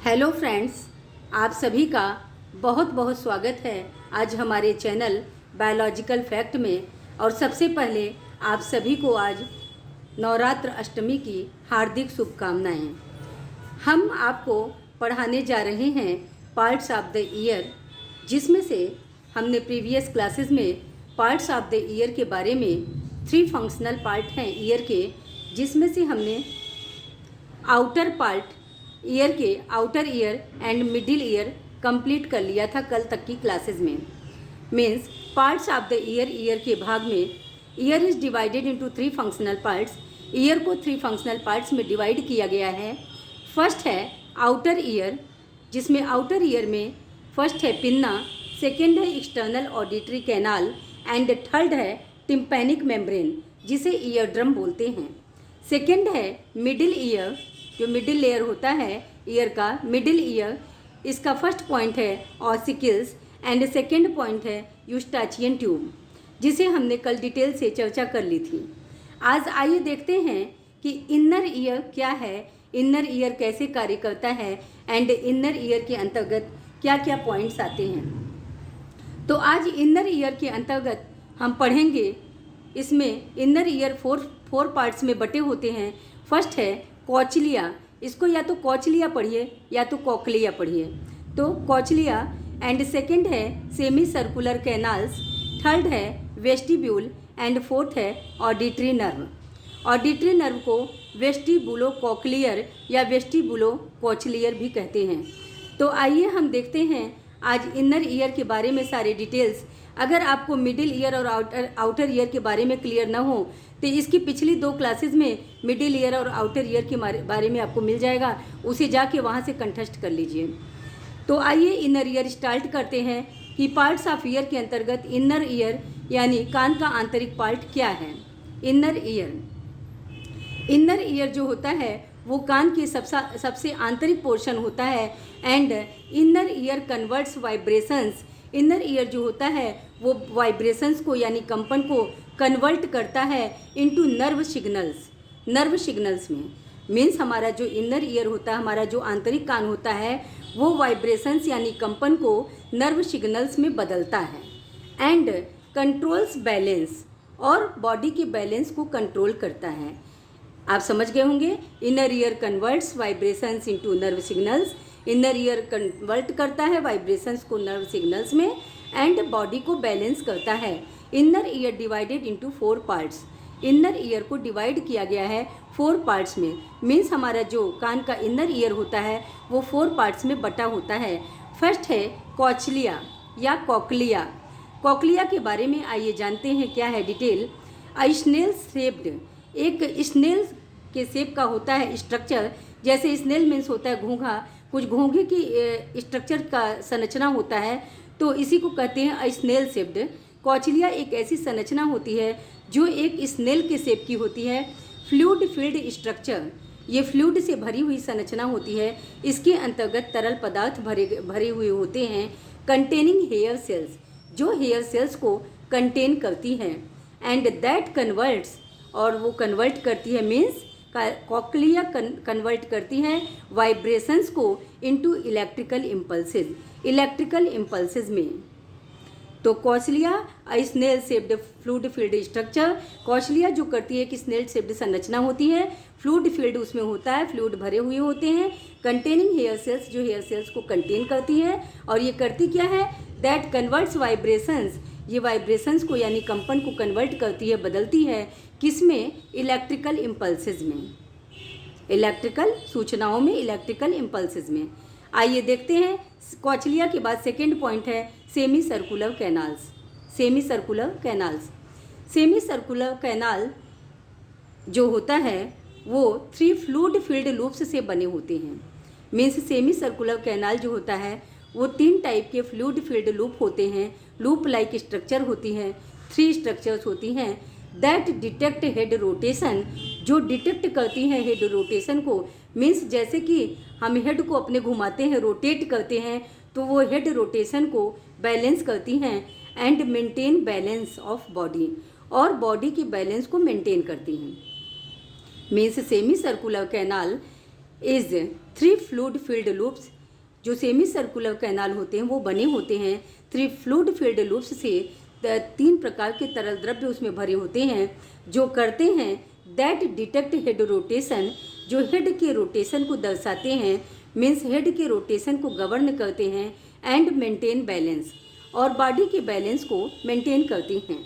Hello friends, आप सभी का बहुत बहुत स्वागत है आज हमारे चैनल बायोलॉजिकल फैक्ट में। और सबसे पहले आप सभी को आज नवरात्र अष्टमी की हार्दिक शुभकामनाएं। हम आपको पढ़ाने जा रहे हैं पार्ट्स ऑफ द ईयर, जिसमें से हमने प्रीवियस क्लासेस में पार्ट्स ऑफ द ईयर के बारे में 3 फंक्शनल पार्ट हैं ईयर के, जिसमें से हमने आउटर पार्ट ईयर के outer ear and middle ear complete कर लिया था कल तक की क्लासेस में। Means parts of the year के भाग में year is divided into 3 functional parts. Year को 3 फंक्शनल पार्ट्स में डिवाइड किया गया है। फर्स्ट है आउटर ईयर, जिसमें आउटर ईयर में फर्स्ट है पिन्ना, सेकेंड है external auditory canal and third है टिम्पैनिक मेम्ब्रेन, जिसे ईयर ड्रम बोलते हैं। सेकेंड है मिडिल ईयर, जो मिडिल लेयर होता है ईयर का, मिडिल ईयर, इसका फर्स्ट पॉइंट है ऑसिकल्स एंड सेकेंड पॉइंट है यूस्टाचियन ट्यूब, जिसे हमने कल डिटेल से चर्चा कर ली थी। आज आइए देखते हैं कि इनर ईयर क्या है, इनर ईयर कैसे कार्य करता है एंड इनर ईयर के अंतर्गत क्या क्या पॉइंट्स आते हैं। तो आज इनर ईयर के अंतर्गत हम पढ़ेंगे, इसमें इनर ईयर फोर पार्ट्स में बटे होते हैं। फर्स्ट है कॉचलिया, इसको या तो कॉचलिया पढ़िए या तो कॉकलिया पढ़िए, तो कॉचलिया। एंड सेकंड है सेमी सर्कुलर कैनाल्स, थर्ड है वेस्टिब्यूल एंड फोर्थ है ऑडिटरी नर्व। ऑडिटरी नर्व को वेस्टिबुलो कॉकलियर या वेस्टिबुलो कॉचलियर भी कहते हैं। तो आइए हम देखते हैं आज इनर ईयर के बारे में सारे डिटेल्स। अगर आपको मिडिल ईयर और आउटर ईयर के बारे में क्लियर ना हो तो इसकी पिछली 2 क्लासेस में मिडिल ईयर और आउटर ईयर के बारे में आपको मिल जाएगा, उसे जाके वहाँ से कंठस्थ कर लीजिए। तो आइए इनर ईयर स्टार्ट करते हैं कि पार्ट्स ऑफ ईयर के अंतर्गत इनर ईयर यानी कान का आंतरिक पार्ट क्या है। इनर ईयर जो होता है वो कान के सबसे आंतरिक पोर्शन होता है। And inner ear converts vibrations, inner ear जो होता है वो वाइब्रेशंस को यानी कंपन को कन्वर्ट करता है इनटू नर्व सिग्नल्स में। मीन्स हमारा जो इनर ईयर होता है, हमारा जो आंतरिक कान होता है, वो वाइब्रेशंस यानी कंपन को नर्व सिग्नल्स में बदलता है एंड कंट्रोल्स बैलेंस, और बॉडी के बैलेंस को कंट्रोल करता है। आप समझ गए होंगे, inner ear converts vibrations into nerve signals, inner ear convert करता है वाइब्रेशंस को नर्व सिग्नल्स में एंड बॉडी को बैलेंस करता है। Inner ear divided into 4 parts, inner ear को डिवाइड किया गया है 4 पार्ट्स में। मीन्स हमारा जो कान का इनर ईयर होता है वो 4 पार्ट्स में बटा होता है। फर्स्ट है कॉचलिया या कॉकलिया। कॉकलिया के बारे में आइए जानते हैं क्या है डिटेल। स्नेल शेप्ड, एक स्नेल के शेप का होता है स्ट्रक्चर। जैसे स्नेल मीन्स होता है घोंघा, कुछ घोंघे की स्ट्रक्चर का संरचना होता है, तो इसी को कहते हैं स्नेल शेप्ड। कॉचलिया एक ऐसी संरचना होती है जो एक स्नेल के शेप की होती है। फ्लूइड फील्ड स्ट्रक्चर, ये फ्लूइड से भरी हुई संरचना होती है। इसके अंतर्गत तरल पदार्थ भरे हुए होते हैं। कंटेनिंग हेयर सेल्स, जो हेयर सेल्स को कंटेन करती हैं। एंड दैट कन्वर्ट्स, और वो कन्वर्ट करती है, मीन्स कॉकलिया कन्वर्ट करती हैं वाइब्रेशंस को इनटू इलेक्ट्रिकल इम्पल्सेस में। तो cochlea snail shaped fluid filled structure, cochlea जो करती है कि स्नेल शेप्ड संरचना होती है, फ्लूइड फील्ड उसमें होता है, फ्लूइड भरे हुए होते हैं। कंटेनिंग हेयर सेल्स, जो हेयर सेल्स को कंटेन करती है, और ये करती क्या है, दैट कन्वर्ट्स वाइब्रेशंस, ये वाइब्रेशंस को यानी कंपन को कन्वर्ट करती है, बदलती है, किसमें, इलेक्ट्रिकल इम्पल्सेस में, इलेक्ट्रिकल सूचनाओं में, इलेक्ट्रिकल इम्पल्सेस में। आइए देखते हैं कॉचलिया के बाद सेकेंड पॉइंट है semi circular canals. Semi circular canal जो होता है वो 3 फ्लूइड फील्ड लूप्स से बने होते हैं। मीन्स सेमी सर्कुलर कैनाल जो होता है वो 3 टाइप के फ्लूइड फील्ड लूप होते हैं। लूप लाइक स्ट्रक्चर होती हैं, 3 स्ट्रक्चर्स होती हैं। दैट डिटेक्ट हेड रोटेशन, जो डिटेक्ट करती हैं हेड रोटेशन को। मीन्स जैसे कि हम हेड को अपने घुमाते हैं, रोटेट करते हैं, तो वो हेड रोटेशन को बैलेंस करती हैं। And maintain balance of body, और बॉडी के बैलेंस को मेंटेन करती हैं। Means semi circular canal is 3 fluid filled loops जो सेमी सर्कुलर कैनाल होते हैं वो बने होते हैं 3 फ्लूइड फील्ड लूप्स से। 3 प्रकार के तरल द्रव्य उसमें भरे होते हैं जो करते हैं दैट डिटेक्ट हेड रोटेशन, जो हेड के रोटेशन को दर्शाते हैं, मीन्स हेड के रोटेशन को गवर्न करते हैं, एंड मेंटेन बैलेंस, और बॉडी के बैलेंस को मेंटेन करती हैं।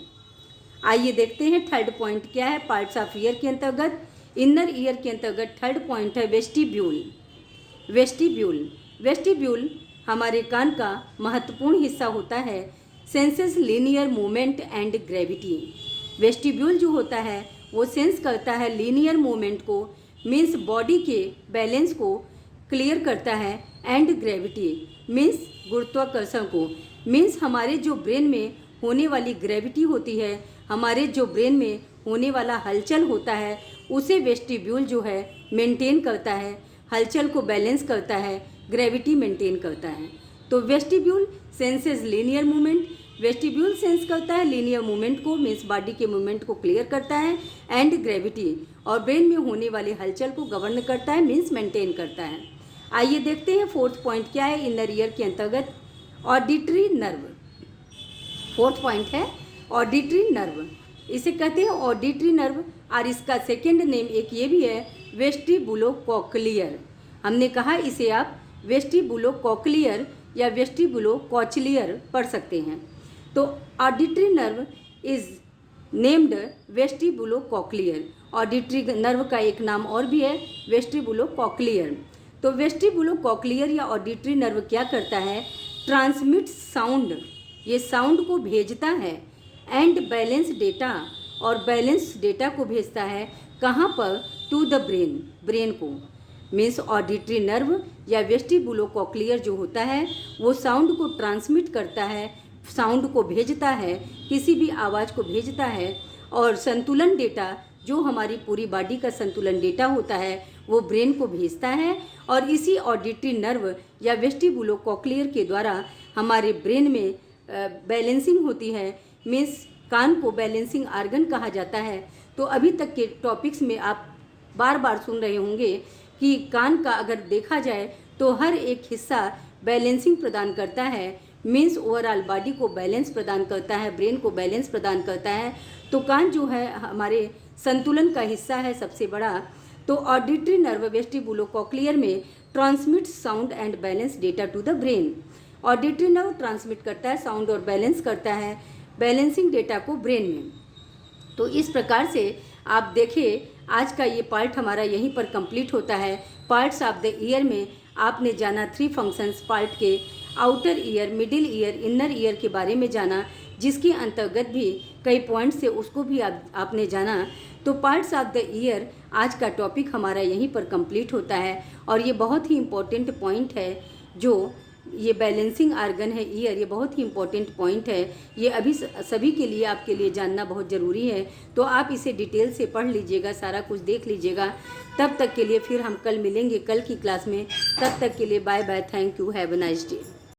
आइए देखते हैं थर्ड पॉइंट क्या है पार्ट्स ऑफ ईयर के अंतर्गत। इनर ईयर के अंतर्गत थर्ड पॉइंट है वेस्टिब्यूल। वेस्टिब्यूल हमारे कान का महत्वपूर्ण हिस्सा होता है senses linear movement and gravity. Vestibule जो होता है वो सेंस करता है लीनियर मूवमेंट को, मीन्स बॉडी के बैलेंस को क्लियर करता है, एंड ग्रेविटी मीन्स गुरुत्वाकर्षण को, मीन्स हमारे जो ब्रेन में होने वाली ग्रेविटी होती है, हमारे जो ब्रेन में होने वाला हलचल होता है, उसे वेस्टिब्यूल जो है मेंटेन करता है, हलचल को बैलेंस करता है, ग्रेविटी मेंटेन करता है। तो vestibule senses linear movement, vestibule sense करता है लीनियर मूवमेंट को, मीन्स बॉडी के मूवमेंट को क्लियर करता है, एंड ग्रेविटी, और ब्रेन में होने वाले हलचल को गवर्न करता है, मीन्स मेंटेन करता है। आइए देखते हैं फोर्थ पॉइंट क्या है इनर ईयर के अंतर्गत, ऑडिटरी नर्व। फोर्थ पॉइंट है ऑडिटरी नर्व, इसे कहते हैं ऑडिटरी नर्व, और इसका सेकेंड नेम एक ये भी है वेस्टिबुलोकोक्लियर। हमने कहा इसे आप वेस्टिबुलोकोक्लियर या वेस्टिबुलोकोक्लियर पढ़ सकते हैं। तो auditory nerve is named vestibulocochlear. Auditory nerve का एक नाम और भी है वेस्टिबुलोकोक्लियर। तो वेस्टिबुलोकोक्लियर या ऑडिटरी नर्व क्या करता है, ट्रांसमिट साउंड, ये साउंड को भेजता है, एंड बैलेंस डेटा, और बैलेंस डेटा को भेजता है कहाँ पर, टू द ब्रेन, ब्रेन को। मीन्स ऑडिटरी नर्व या वेस्टिबुलोकोक्लियर जो होता है वो साउंड को ट्रांसमिट करता है, साउंड को भेजता है, किसी भी आवाज़ को भेजता है, और संतुलन डेटा जो हमारी पूरी बॉडी का संतुलन डेटा होता है वो ब्रेन को भेजता है। और इसी ऑडिटरी नर्व या वेस्टिबुलोकोक्लियर के द्वारा हमारे ब्रेन में बैलेंसिंग होती है, मीन्स कान को बैलेंसिंग आर्गन कहा जाता है। तो अभी तक के टॉपिक्स में आप बार बार सुन रहे होंगे कि कान का अगर देखा जाए तो हर एक हिस्सा बैलेंसिंग प्रदान करता है, मीन्स ओवरऑल बॉडी को बैलेंस प्रदान करता है, ब्रेन को बैलेंस प्रदान करता है। तो कान जो है हमारे संतुलन का हिस्सा है सबसे बड़ा। तो ऑडिटरी नर्व वेस्टिबुलोकोक्लियर में transmit sound and balance data to the brain. Auditory nerve transmit करता है साउंड और बैलेंस करता है बैलेंसिंग डेटा को ब्रेन में। तो इस प्रकार से आप देखिए आज का ये पार्ट हमारा यहीं पर कंप्लीट होता है। पार्ट्स ऑफ द ईयर में आपने जाना 3 फंक्शंस पार्ट के, outer ear, middle ear, inner ear के बारे में जाना, जिसके अंतर्गत भी कई पॉइंट्स से उसको भी आपने जाना। तो पार्ट्स ऑफ द ईयर आज का टॉपिक हमारा यहीं पर कंप्लीट होता है। और ये बहुत ही इम्पोर्टेंट पॉइंट है, जो ये बैलेंसिंग आर्गन है ईयर, ये बहुत ही इम्पोर्टेंट पॉइंट है। ये अभी सभी के लिए आपके लिए जानना बहुत ज़रूरी है। तो आप इसे डिटेल से पढ़ लीजिएगा, सारा कुछ देख लीजिएगा। तब तक के लिए फिर हम कल मिलेंगे कल की क्लास में। तब तक के लिए bye bye, thank you, have a nice day.